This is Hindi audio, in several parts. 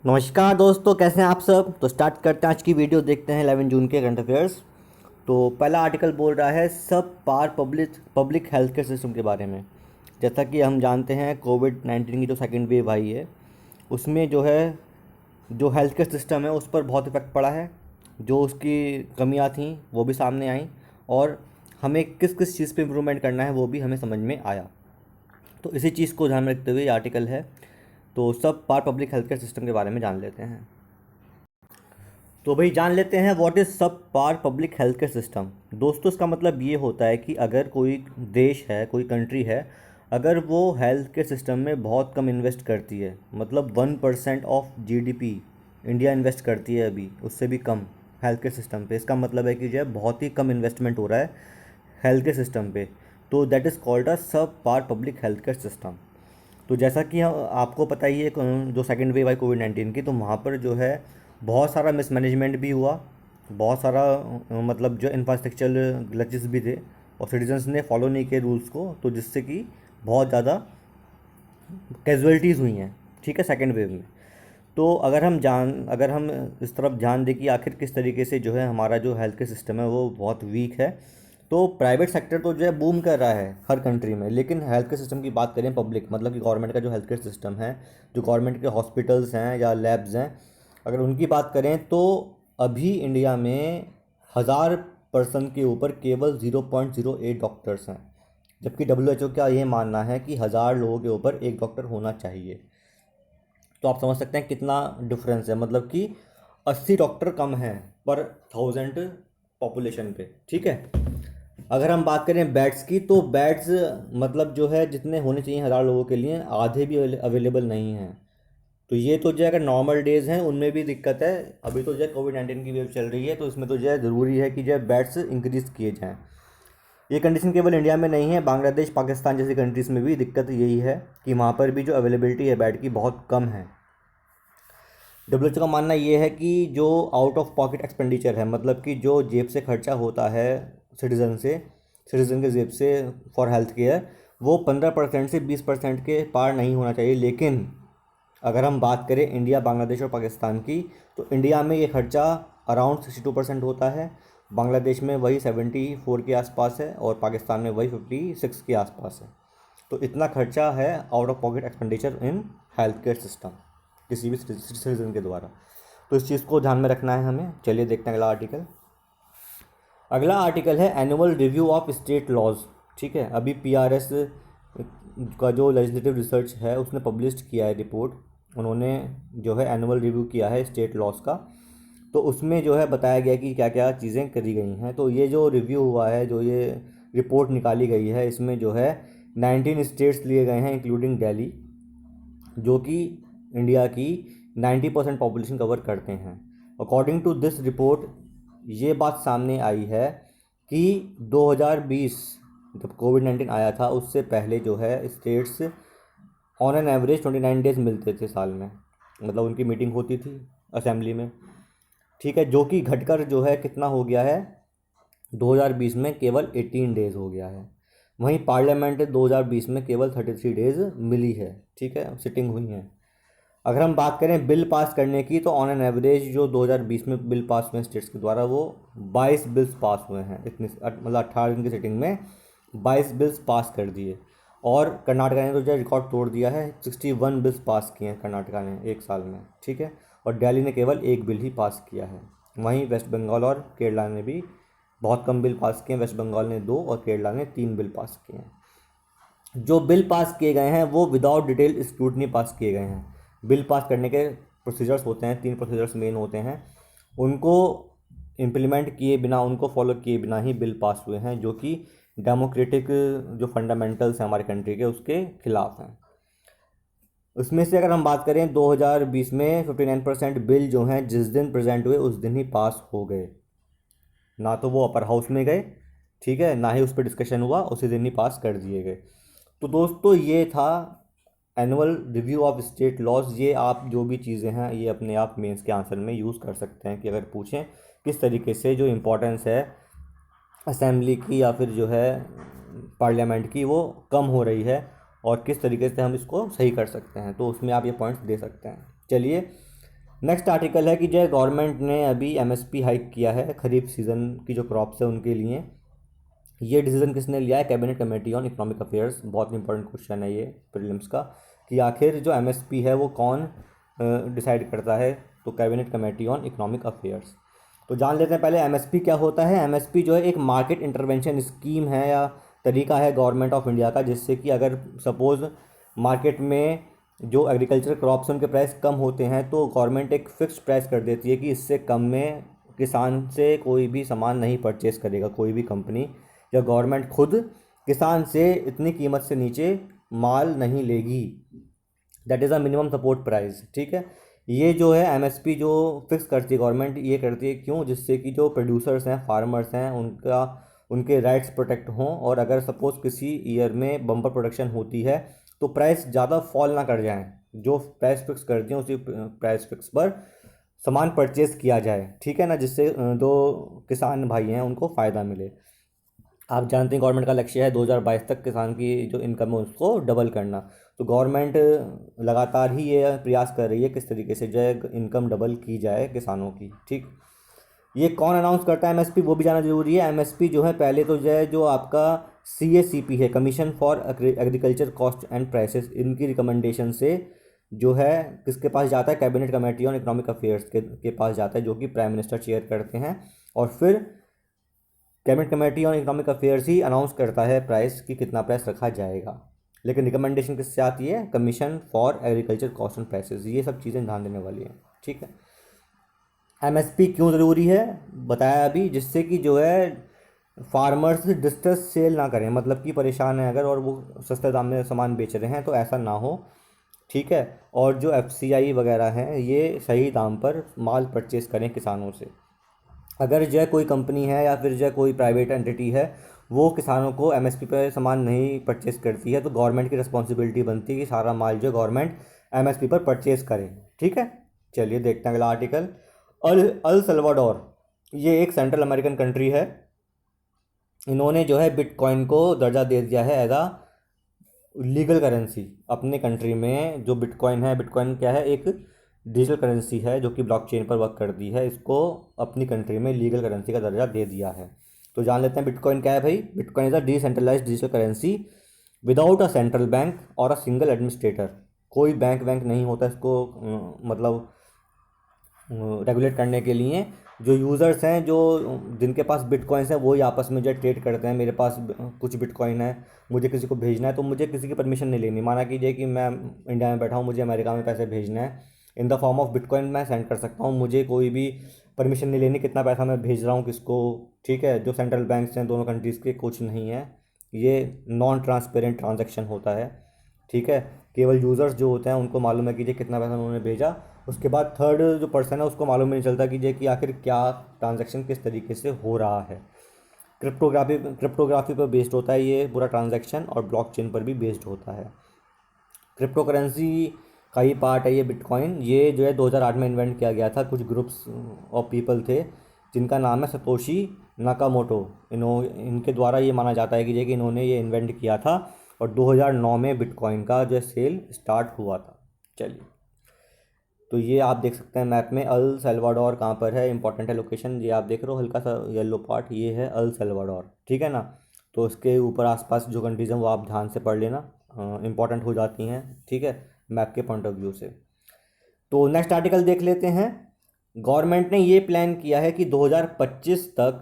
नमस्कार दोस्तों, कैसे हैं आप सब। तो स्टार्ट करते हैं आज की वीडियो। देखते हैं 11 जून के करंट अफेयर्स। तो पहला आर्टिकल बोल रहा है सब पार पब्लिक हेल्थ केयर सिस्टम के बारे में। जैसा कि हम जानते हैं कोविड-19 की जो सेकेंड वेव आई है उसमें जो हेल्थ केयर सिस्टम है उस पर बहुत इफेक्ट पड़ा है। जो उसकी कमियां थी वो भी सामने आई और हमें किस किस चीज़ पे इम्प्रूवमेंट करना है वो भी हमें समझ में आया। तो इसी चीज़ को ध्यान में रखते हुए ये आर्टिकल है। तो सब पार पब्लिक हेल्थ केयर सिस्टम के बारे में जान लेते हैं। तो भाई जान लेते हैं व्हाट इज़ सब पार पब्लिक हेल्थ केयर सिस्टम। दोस्तों इसका मतलब ये होता है कि अगर कोई देश है, कोई कंट्री है, अगर वो हेल्थ केयर सिस्टम में बहुत कम इन्वेस्ट करती है, मतलब 1% ऑफ जीडीपी इंडिया इन्वेस्ट करती है अभी, उससे भी कम हेल्थ केयर सिस्टम पे, इसका मतलब है कि जो है बहुत ही कम इन्वेस्टमेंट हो रहा है हेल्थ केयर सिस्टम पे। तो दैट इज़ कॉल्ड अ सब पार पब्लिक हेल्थ केयर सिस्टम। तो जैसा कि आपको पता ही है जो सेकेंड वेव आई कोविड-19 की, तो वहाँ पर जो है बहुत सारा मिसमैनेजमेंट भी हुआ, बहुत सारा मतलब जो इंफ्रास्ट्रक्चर ग्लिचेस भी थे और सिटीजन्स ने फॉलो नहीं किए रूल्स को, तो जिससे कि बहुत ज़्यादा कैजुअलिटीज़ हुई हैं। ठीक है, सेकेंड वेव में। तो अगर हम इस तरफ ध्यान दें कि आखिर किस तरीके से जो है हमारा जो हेल्थ केयर सिस्टम है वो बहुत वीक है, तो प्राइवेट सेक्टर तो जो है बूम कर रहा है हर कंट्री में, लेकिन हेल्थ केयर सिस्टम की बात करें पब्लिक, मतलब कि गवर्नमेंट का जो हेल्थ केयर सिस्टम है, जो गवर्नमेंट के हॉस्पिटल्स हैं या लैब्स हैं, अगर उनकी बात करें तो अभी इंडिया में 1000 पर्सन के ऊपर केवल 0.08 डॉक्टर्स हैं। जबकि WHO का ये मानना है कि 1000 लोगों के ऊपर एक डॉक्टर होना चाहिए। तो आप समझ सकते हैं कितना डिफरेंस है, मतलब कि 80 डॉक्टर कम हैं पर 1000 पॉपुलेशन पे। ठीक है, अगर हम बात करें बेड्स की, तो बेड्स मतलब जो है जितने होने चाहिए 1000 लोगों के लिए, आधे भी अवेलेबल नहीं हैं। तो ये तो जो है अगर नॉर्मल डेज़ हैं उनमें भी दिक्कत है। अभी तो जो है कोविड-19 की वेव चल रही है, तो इसमें तो जो है ज़रूरी है कि जो है बेड्स इंक्रीज़ किए जाएँ। ये कंडीशन केवल इंडिया में नहीं है, बांग्लादेश, पाकिस्तान जैसी कंट्रीज़ में भी दिक्कत यही है कि वहाँ पर भी जो अवेलेबिलिटी है बेड की बहुत कम है। WHO का मानना ये है कि जो आउट ऑफ पॉकेट एक्सपेंडिचर है, मतलब कि जो जेब से खर्चा होता है सिटीज़न के जेब से फॉर हेल्थ केयर, वो 15% से 20% के पार नहीं होना चाहिए। लेकिन अगर हम बात करें इंडिया, बांग्लादेश और पाकिस्तान की, तो इंडिया में ये खर्चा अराउंड 62% होता है, बांग्लादेश में वही 74 के आसपास है और पाकिस्तान में वही 56 के आसपास है। तो इतना खर्चा है out of pocket expenditure in health care system किसी भी सिटीजन के द्वारा। तो इस चीज़ को ध्यान में रखना है हमें। चलिए देखते हैं अगला आर्टिकल है annual review of state laws. ठीक है, अभी PRS का जो लेजिस्लेटिव रिसर्च है उसने पब्लिश किया है रिपोर्ट। उन्होंने जो है एनुअल रिव्यू किया है स्टेट लॉज का। तो उसमें जो है बताया गया कि क्या क्या चीज़ें करी गई हैं। तो ये जो रिव्यू हुआ है, जो ये रिपोर्ट निकाली गई है, इसमें जो है 19 स्टेट्स लिए गए हैं इंक्लूडिंग दिल्ली, जो कि इंडिया की 90% पॉपुलेशन कवर करते हैं। अकॉर्डिंग टू दिस रिपोर्ट ये बात सामने आई है कि 2020 जब कोविड-19 आया था उससे पहले जो है states on an average 29 days मिलते थे साल में, मतलब उनकी मीटिंग होती थी असेंबली में। ठीक है, जो कि घटकर जो है कितना हो गया है, 2020 में केवल 18 डेज़ हो गया है। वहीं पार्लियामेंट 2020 में केवल 33 डेज़ मिली है। ठीक है, सिटिंग हुई हैं। अगर हम बात करें बिल पास करने की, तो ऑन एन एवरेज जो 2020 में बिल पास हुए स्टेट्स के द्वारा, वो 22 बिल्स पास हुए हैं। इतनी मतलब 18 दिन की सिटिंग में 22 बिल्स पास कर दिए। और कर्नाटका ने तो जो रिकॉर्ड तोड़ दिया है, 61 बिल्स पास किए हैं कर्नाटका ने एक साल में। ठीक है, और दिल्ली ने केवल एक बिल ही पास किया है। वहीं वेस्ट बंगाल और केरला ने भी बहुत कम बिल पास किए हैं। वेस्ट बंगाल ने 2 और केरला ने 3 बिल पास किए हैं। जो बिल पास किए गए हैं वो विदाउट डिटेल स्क्रूटनी पास किए गए हैं। बिल पास करने के प्रोसीजर्स होते हैं, 3 प्रोसीजर्स मेन होते हैं, उनको इम्प्लीमेंट किए बिना, उनको फॉलो किए बिना ही बिल पास हुए हैं, जो कि डेमोक्रेटिक जो फंडामेंटल्स हैं हमारे कंट्री के, उसके खिलाफ हैं। उसमें से अगर हम बात करें 2020 में 59% बिल जो हैं जिस दिन प्रेजेंट हुए उस दिन ही पास हो गए, ना तो वो अपर हाउस में गए, ठीक है, ना ही उस पर डिस्कशन हुआ, उसी दिन ही पास कर दिए गए। तो दोस्तों ये था annual review of state laws. ये आप जो भी चीज़ें हैं ये अपने आप मेंस के आंसर में यूज़ कर सकते हैं कि अगर पूछें किस तरीके से जो इम्पोर्टेंस है असेंबली की या फिर जो है पार्लियामेंट की वो कम हो रही है और किस तरीके से हम इसको सही कर सकते हैं, तो उसमें आप ये पॉइंट्स दे सकते हैं। चलिए नेक्स्ट आर्टिकल है कि जो गवर्नमेंट ने अभी एमएसपी हाइक किया है खरीफ सीज़न की जो क्रॉप्स है उनके लिए। ये डिसीजन किसने लिया है? Cabinet committee on economic affairs. बहुत इंपॉर्टेंट क्वेश्चन है ये प्रीलिम्स का, कि आखिर जो एमएसपी है वो कौन डिसाइड करता है? तो cabinet committee on economic affairs. तो जान लेते हैं पहले एमएसपी क्या होता है। एमएसपी जो है एक मार्केट इंटरवेंशन स्कीम है या तरीका है गवर्नमेंट ऑफ इंडिया का, जिससे कि अगर सपोज़ मार्केट में जो एग्रीकल्चर क्रॉप्स उनके प्राइस कम होते हैं तो गवर्नमेंट एक फिक्स्ड प्राइस कर देती है कि इससे कम में किसान से कोई भी सामान नहीं परचेस करेगा, कोई भी कंपनी या गवर्नमेंट खुद किसान से इतनी कीमत से नीचे माल नहीं लेगी। That is a minimum support price. ठीक है, ये जो है एमएसपी जो फिक्स करती है गवर्नमेंट, ये करती है क्यों? जिससे कि जो प्रोड्यूसर्स हैं, फार्मर्स हैं, उनके राइट्स प्रोटेक्ट हों, और अगर सपोज़ किसी ईयर में बम्पर प्रोडक्शन होती है तो प्राइस ज़्यादा फॉल ना कर जाए, जो प्राइस फिक्स कर दिए उसी प्राइस फिक्स पर सामान परचेज़ किया जाए। ठीक है ना, जिससे जो किसान भाई हैं उनको फ़ायदा मिले। आप जानते हैं गवर्नमेंट का लक्ष्य है 2022 तक किसान की जो इनकम है उसको डबल करना। तो गवर्नमेंट लगातार ही ये प्रयास कर रही है किस तरीके से जो है इनकम डबल की जाए किसानों की। ठीक, ये कौन अनाउंस करता है एमएसपी, वो भी जाना जरूरी है। एमएसपी जो है पहले तो जो है जो आपका सीएसीपी है, commission for agriculture cost and prices, इनकी रिकमेंडेशन से जो है किसके पास जाता है? Cabinet committee on economic affairs के पास जाता है, जो कि प्राइम मिनिस्टर चेयर करते हैं। और फिर cabinet committee on economic affairs he announce करता है प्राइस कि कितना प्राइस रखा जाएगा। लेकिन रिकमेंडेशन किससे आती है? Commission for agriculture cost and prices. ये सब चीज़ें ध्यान देने वाली हैं। ठीक है, एमएसपी क्यों ज़रूरी है बताया अभी, जिससे कि जो है फार्मर्स डिस्ट्रेस सेल ना करें, मतलब कि परेशान है अगर और वो सस्ते दाम में सामान बेच रहे हैं तो ऐसा ना हो। ठीक है, और जो एफसीआई वगैरह हैं ये सही दाम पर माल परचेज़ करें किसानों से। अगर जो कोई कंपनी है या फिर जो कोई प्राइवेट एंटिटी है वो किसानों को एमएसपी पर सामान नहीं परचेज़ करती है तो गवर्नमेंट की रिस्पॉन्सिबिलिटी बनती है कि सारा माल जो गवर्नमेंट एमएसपी पर परचेज़ करे। ठीक है, चलिए देखते हैं अगला आर्टिकल। अल सल्वाडोर, ये एक सेंट्रल अमेरिकन कंट्री है। इन्होंने जो है बिटकॉइन को दर्जा दे दिया है एज आ लीगल करेंसी अपने कंट्री में। जो बिटकॉइन है, बिटकॉइन क्या है? एक डिजिटल करेंसी है जो कि ब्लॉकचेन पर वर्क करती है। इसको अपनी कंट्री में लीगल करेंसी का दर्जा दे दिया है। तो जान लेते हैं बिटकॉइन क्या है भाई। Bitcoin is a decentralised digital currency without a central bank और अ सिंगल एडमिनिस्ट्रेटर। कोई बैंक नहीं होता इसको मतलब रेगुलेट करने के लिए। जो यूज़र्स हैं, जो जिनके पास बिटकॉइंस हैं, वही आपस में जो ट्रेड करते हैं। मेरे पास कुछ बिटकॉइन है, मुझे किसी को भेजना है तो मुझे किसी की परमिशन नहीं लेनी। माना कीजिए कि मैं इंडिया में बैठा हूँ, मुझे अमेरिका में पैसे भेजना है, in the form of bitcoin मैं सेंड कर सकता हूँ, मुझे कोई भी परमिशन नहीं लेनी कितना पैसा मैं भेज रहा हूँ किसको। ठीक है, जो सेंट्रल बैंक्स हैं दोनों कंट्रीज़ के कुछ नहीं है, ये नॉन ट्रांसपेरेंट ट्रांजैक्शन होता है। ठीक है, केवल यूज़र्स जो होते हैं उनको मालूम है कि ये कितना पैसा उन्होंने भेजा। उसके बाद थर्ड जो पर्सन है उसको मालूम नहीं चलता कि ये कि आखिर क्या ट्रांजैक्शन किस तरीके से हो रहा है। क्रिप्टोग्राफी पर बेस्ड होता है ये पूरा ट्रांजैक्शन, और ब्लॉकचेन पर भी बेस्ड होता है। क्रिप्टो करेंसी का ही पार्ट है ये बिटकॉइन। ये जो है 2008 में इन्वेंट किया गया था। कुछ ग्रुप्स ऑफ पीपल थे जिनका नाम है सतोशी नाकामोटो। इनके द्वारा ये माना जाता है कि इन्होंने ये इन्वेंट किया था, और 2009 में बिटकॉइन का जो सेल स्टार्ट हुआ था। चलिए, तो ये आप देख सकते हैं मैप में अल सल्वाडोर कहाँ पर है, इंपॉर्टेंट है लोकेशन। ये आप देख रहे हो हल्का सा येलो पार्ट, ये है अल सल्वाडोर। ठीक है ना, तो इसके ऊपर आसपास जो कंट्रीज़ हैं वो आप ध्यान से पढ़ लेना, इंपॉर्टेंट हो जाती हैं। ठीक है, मैप के पॉइंट ऑफ व्यू से। तो नेक्स्ट आर्टिकल देख लेते हैं। गवर्नमेंट ने ये प्लान किया है कि 2025 तक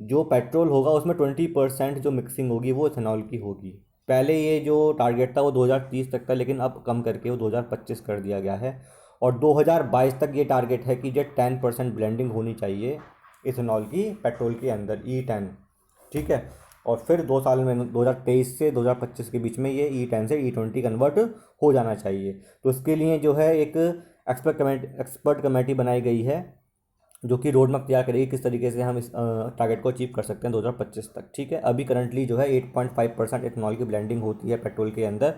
जो पेट्रोल होगा उसमें 20% जो मिक्सिंग होगी वो इथेनॉल की होगी। पहले ये जो टारगेट था वो 2030 तक था, लेकिन अब कम करके वो 2025 कर दिया गया है। और 2022 तक ये टारगेट है कि जो 10% ब्लेंडिंग होनी चाहिए इथेनॉल की पेट्रोल के अंदर, E10। ठीक है, और फिर 2 साल में 2023 से 2025 के बीच में ये E10 से E20 कन्वर्ट हो जाना चाहिए। तो इसके लिए जो है एक एक्सपर्ट कमेटी बनाई गई है जो कि रोड मैप तैयार करेगी किस तरीके से हम इस टारगेट को अचीव कर सकते हैं 2025 तक। ठीक है, अभी करंटली जो है 8.5% इथेनॉल की ब्लेंडिंग होती है पेट्रोल के अंदर।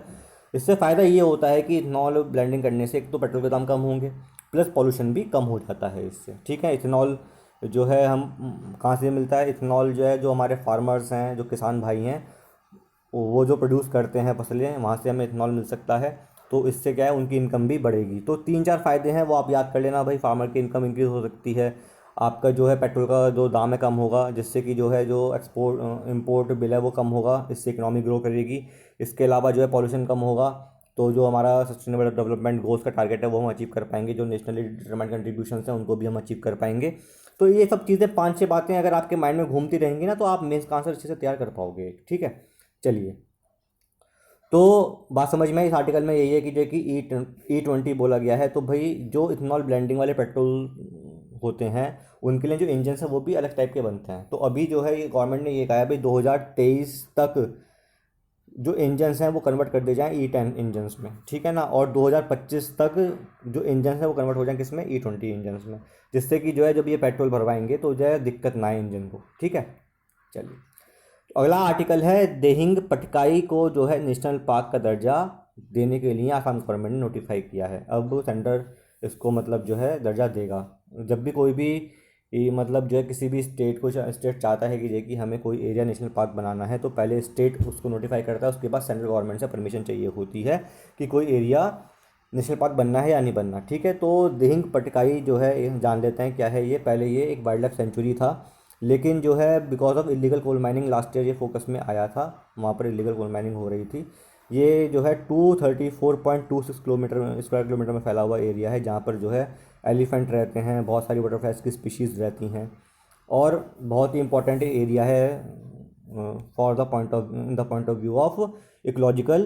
इससे फ़ायदा ये होता है कि इथेनॉल ब्लेंडिंग करने से एक तो पेट्रोल के दाम कम होंगे, प्लस पॉल्यूशन भी कम हो जाता है इससे। ठीक है, इथेनॉल जो है हम कहाँ से मिलता है? इथेनॉल जो है जो हमारे फार्मर्स हैं, जो किसान भाई हैं, वो जो प्रोड्यूस करते हैं फसलें, वहाँ से हमें इथेनॉल मिल सकता है। तो इससे क्या है, उनकी इनकम भी बढ़ेगी। तो 3-4 फ़ायदे हैं, वो आप याद कर लेना भाई। फार्मर की इनकम इंक्रीज़ हो सकती है, आपका जो है पेट्रोल का जो दाम है कम होगा, जिससे कि जो है जो एक्सपोर्ट इंपोर्ट बिल है वो कम होगा, इससे इकनॉमी ग्रो करेगी। इसके अलावा जो है पॉल्यूशन कम होगा, तो जो हमारा सस्टेनेबल डेवलपमेंट गोल्स का टारगेट है वो हम अचीव कर पाएंगे, जो नेशनली डिटरमाइंड कंट्रीब्यूशन हैं उनको भी हम अचीव कर पाएंगे। तो ये सब चीज़ें 5-6 बातें अगर आपके माइंड में घूमती रहेंगी ना, तो आप मेंस का आंसर अच्छे से तैयार कर पाओगे। ठीक है, चलिए। तो बात समझ में आई। इस आर्टिकल में यही है कि जो कि E20 बोला गया है, तो भाई जो इथेनॉल ब्लेंडिंग वाले पेट्रोल होते हैं उनके लिए जो इंजन है वो भी अलग टाइप के बनते हैं। तो अभी जो है ये गवर्नमेंट ने ये कहा है भाई 2023 तक जो इंजन्स हैं वो कन्वर्ट कर दिए जाएँ E10 इंजन्स में, ठीक है ना। और 2025 तक जो इंजन्स हैं वो कन्वर्ट हो जाएँ किस में, E20 इंजन्स में, जिससे कि जो है जब ये पेट्रोल भरवाएंगे तो जो है दिक्कत ना आए इंजन को। ठीक है, चलिए। अगला आर्टिकल है, देहिंग पटकाई को जो है नेशनल पार्क का दर्जा देने के लिए आसाम गवर्नमेंट ने नोटिफाई किया है। अब सेंटर इसको मतलब जो है दर्जा देगा। जब भी कोई भी मतलब जो है किसी भी स्टेट को स्टेट चाहता है कि देखिए हमें कोई एरिया नेशनल पार्क बनाना है, तो पहले स्टेट उसको नोटिफाई करता है, उसके बाद सेंट्रल गवर्नमेंट से परमिशन चाहिए होती है कि कोई एरिया नेशनल पार्क बनना है या नहीं बनना। ठीक है, तो देहिंग पटकाई जो है ये जान लेते हैं क्या है ये। पहले ये एक वाइल्ड लाइफ सेंचुरी था, लेकिन जो है because of illegal coal mining last year ये फोकस में आया था, वहाँ पर इलीगल कोल माइनिंग हो रही थी। ये जो है 234.26 किलोमीटर स्क्वायर किलोमीटर में फैला हुआ एरिया है, जहाँ पर जो है एलिफेंट रहते हैं, बहुत सारी बटरफ्लाइज की स्पीशीज़ रहती हैं, और बहुत ही इंपॉर्टेंट एरिया है for the point of view of ecological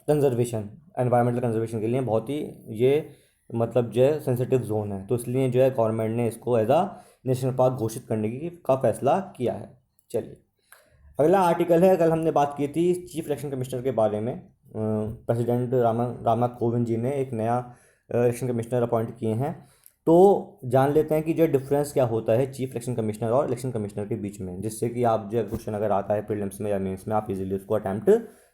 conservation, environmental conservation के लिए बहुत ही ये मतलब जो है सेंसिटिव जोन है। तो इसलिए जो है गवर्नमेंट ने इसको एज आ नेशनल पार्क घोषित करने की का फैसला किया है। चलिए, अगला आर्टिकल है, कल हमने बात की थी चीफ इलेक्शन कमिश्नर के बारे में। प्रेसिडेंट रामनाथ कोविंद जी ने एक नया इलेक्शन कमिश्नर अपॉइंट किए हैं। तो जान लेते हैं कि जो डिफरेंस क्या होता है चीफ इलेक्शन कमिश्नर और इलेक्शन कमिश्नर के बीच में, जिससे कि आप जो क्वेश्चन अगर आता है प्रीलिम्स में या मेंस में आप इजीली उसको अटैम्प्ट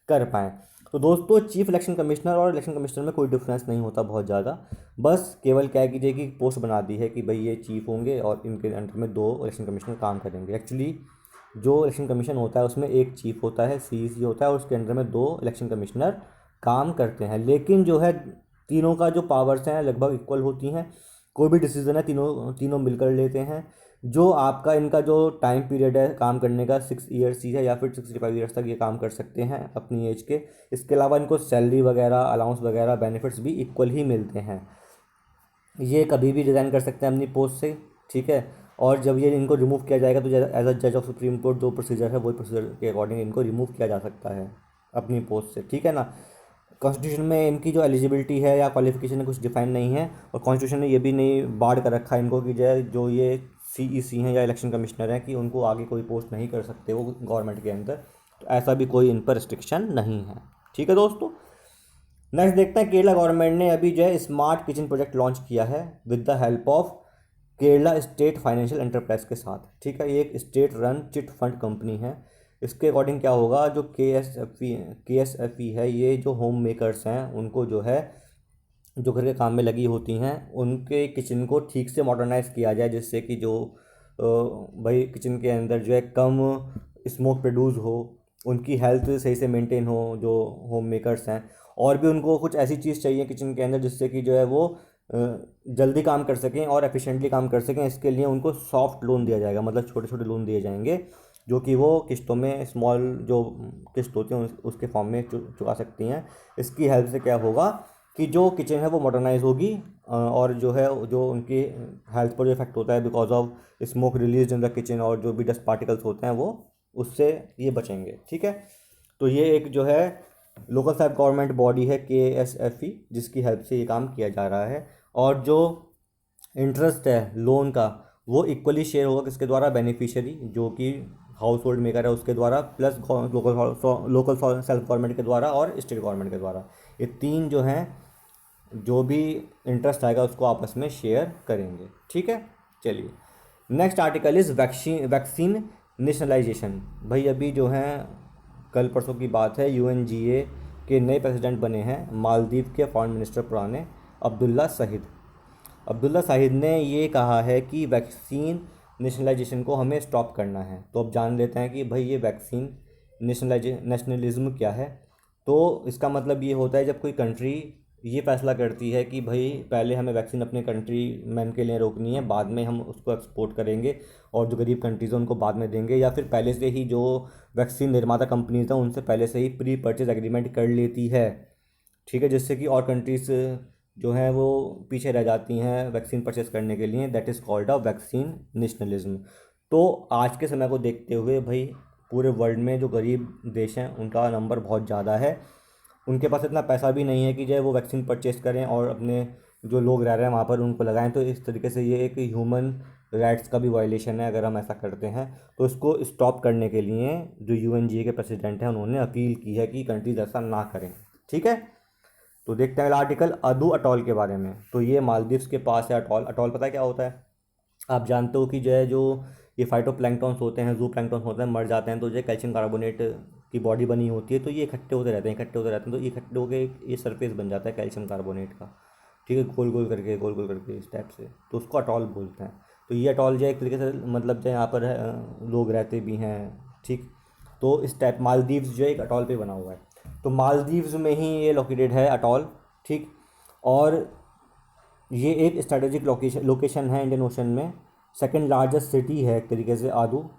कर पाएँ। तो दोस्तों, चीफ इलेक्शन कमिश्नर और इलेक्शन कमिश्नर में कोई डिफरेंस नहीं होता बहुत ज़्यादा, बस केवल क्या कीजिए कि पोस्ट बना दी है कि भाई ये चीफ होंगे और इनके अंडर में 2 इलेक्शन कमिश्नर काम करेंगे। एक्चुअली जो इलेक्शन कमीशन होता है उसमें एक चीफ होता है, CEC होता है, और उसके अंडर में 2 इलेक्शन कमिश्नर काम करते हैं। लेकिन जो है तीनों का जो पावर्स हैं लगभग इक्वल होती हैं, कोई भी डिसीजन है तीनों मिलकर लेते हैं। जो आपका इनका जो टाइम पीरियड है काम करने का 6 ईयर्स ही है, या फिर 65 ईयर्स तक ये काम कर सकते हैं अपनी एज के। इसके अलावा इनको सैलरी वगैरह, अलाउंस वगैरह, बेनिफिट्स भी इक्वल ही मिलते हैं। ये कभी भी रिज़ाइन कर सकते हैं अपनी पोस्ट से, ठीक है। और जब ये इनको रिमूव किया जाएगा तो एज अ जज ऑफ सुप्रीम कोर्ट जो प्रोसीजर है वही प्रोसीजर के अकॉर्डिंग इनको रिमूव किया जा सकता है अपनी पोस्ट से, ठीक है ना। कॉन्स्टिट्यूशन में इनकी जो एलिजिबिलिटी है या क्वालिफिकेशन है कुछ डिफाइन नहीं है, और कॉन्स्टिट्यूशन ने ये भी नहीं बाढ़ कर रखा है इनको कि जो ये CEC हैं या इलेक्शन कमिश्नर हैं कि उनको आगे कोई पोस्ट नहीं कर सकते वो गवर्नमेंट के अंदर। तो ऐसा भी कोई इन पर रिस्ट्रिक्शन नहीं है, ठीक है दोस्तों। नेक्स्ट देखते हैं, केरला गवर्नमेंट ने अभी जो है स्मार्ट किचन प्रोजेक्ट लॉन्च किया है with the help of Kerala state financial enterprise के साथ, ठीक है। ये एक state run chit fund company है। इसके अकॉर्डिंग क्या होगा, जो KSFE है, ये जो होम मेकर्स हैं उनको जो है जो घर के काम में लगी होती हैं उनके किचन को ठीक से मॉडर्नाइज़ किया जाए, जिससे कि जो भाई किचन के अंदर जो है कम स्मोक प्रोड्यूस हो, उनकी हेल्थ सही से मेंटेन हो जो होम मेकर्स हैं। और भी उनको कुछ ऐसी चीज़ चाहिए किचन के अंदर जिससे कि जो है वो जल्दी काम कर सकें और एफिशिएंटली काम कर सकें। इसके लिए उनको सॉफ्ट लोन दिया जाएगा, मतलब छोटे छोटे लोन दिए जाएंगे जो कि वो किस्तों में स्मॉल जो किस्त होती हैं उसके फॉर्म में चुका सकती हैं। इसकी हेल्प से क्या होगा कि जो किचन है वो मॉडर्नाइज होगी, और जो है जो उनकी हेल्थ पर जो इफेक्ट होता है because of smoke release in the kitchen और जो भी डस्ट पार्टिकल्स होते हैं वो उससे ये बचेंगे, ठीक है। तो ये एक जो है लोकल सेल्फ गवर्नमेंट बॉडी है KSFE, जिसकी हेल्प से ये काम किया जा रहा है। और जो इंटरेस्ट है लोन का वो इक्वली शेयर होगा किसके द्वारा, बेनिफिशियरी जो कि हाउस होल्ड मेकर है उसके द्वारा, प्लस लोकल सेल्फ गवर्नमेंट के द्वारा और स्टेट गवर्नमेंट के द्वारा। ये 3 जो हैं जो भी इंटरेस्ट आएगा उसको आपस में शेयर करेंगे, ठीक है। चलिए, next article is vaccine nationalisation. भाई अभी जो है कल परसों की बात है, UNGA के नए प्रेसिडेंट बने हैं मालदीव के फॉरेन मिनिस्टर पुराने अब्दुल्ला शाहिद ने ये कहा है कि वैक्सीन नेशनलाइजेशन को हमें स्टॉप करना है। तो अब जान लेते हैं कि भाई ये वैक्सीन नेशनलिज्म क्या है। तो इसका मतलब ये होता है जब कोई कंट्री ये फैसला करती है कि भाई पहले हमें वैक्सीन अपने कंट्री मैन के लिए रोकनी है, बाद में हम उसको एक्सपोर्ट करेंगे और जो गरीब कंट्रीज़ हैं उनको बाद में देंगे, या फिर पहले से ही जो वैक्सीन निर्माता कंपनीज हैं उनसे पहले से ही प्री परचेज एग्रीमेंट कर लेती है, ठीक है, जिससे कि और कंट्रीज़ जो हैं वो पीछे रह जाती हैं वैक्सीन परचेज करने के लिए। That is called a vaccine nationalism. तो आज के समय को देखते हुए भाई पूरे वर्ल्ड में जो गरीब देश हैं उनका नंबर बहुत ज़्यादा है, उनके पास इतना पैसा भी नहीं है कि जो है वो वैक्सीन परचेज करें और अपने जो लोग रह रहे हैं वहाँ पर उनको लगाएं। तो इस तरीके से ये एक ह्यूमन राइट्स का भी वायलेशन है अगर हम ऐसा करते हैं। तो इसको स्टॉप करने के लिए जो UNGA के प्रेसिडेंट हैं उन्होंने अपील की है कि कंट्रीज ऐसा ना करें, ठीक है। तो देखते हैं अगला आर्टिकल अदू अटॉल के बारे में। तो ये मालदीव्स के पास है अटॉल। अटॉल पता है क्या होता है? आप जानते हो कि जो ये फाइटोप्लैंक्टन्स होते हैं, जू प्लैंक्टन्स होते हैं, मर जाते हैं तो जो कैल्शियम कार्बोनेट की बॉडी बनी होती है तो ये इकट्ठे होते रहते हैं, इकट्ठे होते रहते हैं, तो ये इकट्ठे होकर ये सरफेस बन जाता है कैल्शियम कार्बोनेट का, ठीक है, गोल गोल करके गोल गोल करके इस टाइप से, तो उसको अटॉल बोलते हैं। तो ये अटॉल जो एक तरीके से मतलब जो यहाँ पर लोग रहते भी हैं, ठीक। तो इस टाइप मालदीव्स जो एक अटॉल पे बना हुआ है, तो मालदीव्स में ही ये लोकेटेड है अटॉल, ठीक। और ये एक स्ट्रेटेजिक लोकेशन है इंडियन ओशन में। सेकंड लार्जेस्ट सिटी है एक तरीके से आदू,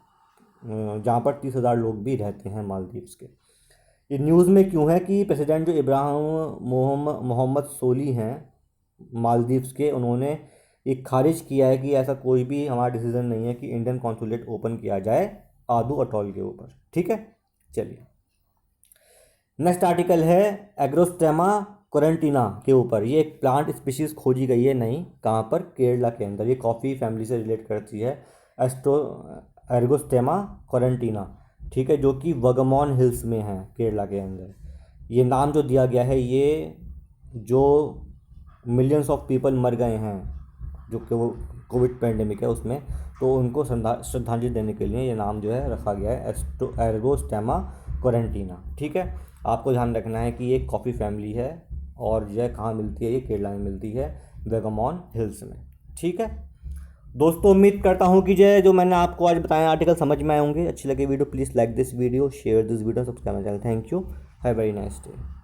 जहाँ पर 30,000 लोग भी रहते हैं मालदीव्स के। ये न्यूज़ में क्यों है कि प्रेसिडेंट जो इब्राहिम मोहम्मद सोली हैं मालदीव्स के, उन्होंने ये खारिज किया है कि ऐसा कोई भी हमारा डिसीजन नहीं है कि इंडियन कॉन्सुलेट ओपन किया जाए आदू अटॉल के ऊपर, ठीक है। चलिए नेक्स्ट आर्टिकल है एग्रोस्टेमा कोरेंटीना के ऊपर। ये एक प्लांट स्पीशीज़ खोजी गई है नई, कहाँ पर? केरला के अंदर। ये कॉफ़ी फैमिली से रिलेट करती है, एर्गोस्टेमा कोरेंटीना, ठीक है, जो कि वगमॉन हिल्स में है केरला के अंदर। ये नाम जो दिया गया है, ये जो मिलियंस ऑफ पीपल मर गए हैं जो कि वो कोविड पैंडेमिक है उसमें, तो उनको श्रद्धांजलि देने के लिए ये नाम जो है रखा गया है एर्गोस्टेमा कोरेंटीना, ठीक है। आपको ध्यान रखना है कि ये कॉफ़ी फैमिली है और यह कहाँ मिलती है? ये केरला में मिलती है, वेगमॉन हिल्स में, ठीक है। दोस्तों उम्मीद करता हूँ कि जो मैंने आपको आज बताया आर्टिकल समझ में आए होंगे। अच्छी लगे video please like this video, share this video, subscribe my channel. Thank you, have very nice day.